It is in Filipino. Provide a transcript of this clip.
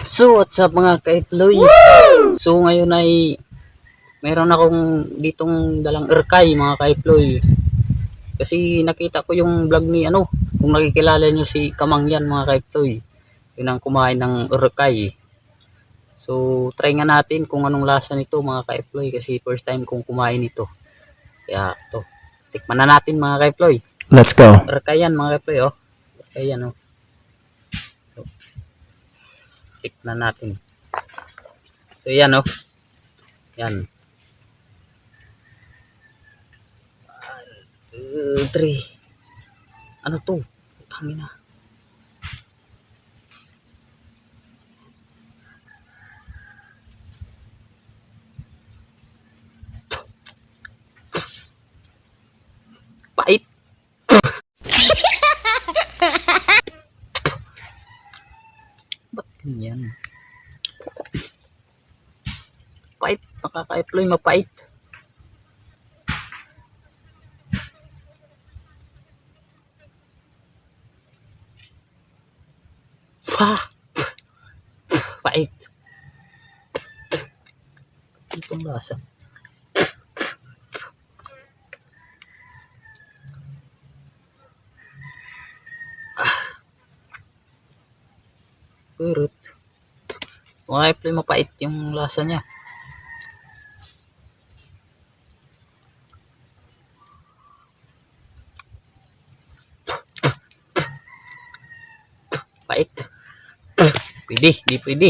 So, what's up mga ka-Eploy? So, ngayon ay meron akong ditong dalang erkay mga ka-Eploy. Kasi nakita ko yung vlog ni kung nakikilala nyo si Kamangyan mga ka-Eploy. Yun ang kumain ng erkay. So, try nga natin kung anong lasa nito mga ka-Eploy. Kasi first time kong kumain ito. Kaya, to tikman na natin mga ka-Eploy. Let's go. Erkay yan mga ka-Eploy, oh. Erkay yan, oh. Tikman natin. So yan yan 1, 2, 3. Ano to? Tangina. Pait. Ba't ganyan? Pait. Nakaka-Eploy mapait. Pait. Itong lasa. Kurut. Mga Eploy mapait yung lasa niya. Pait. Pwede, di pwede.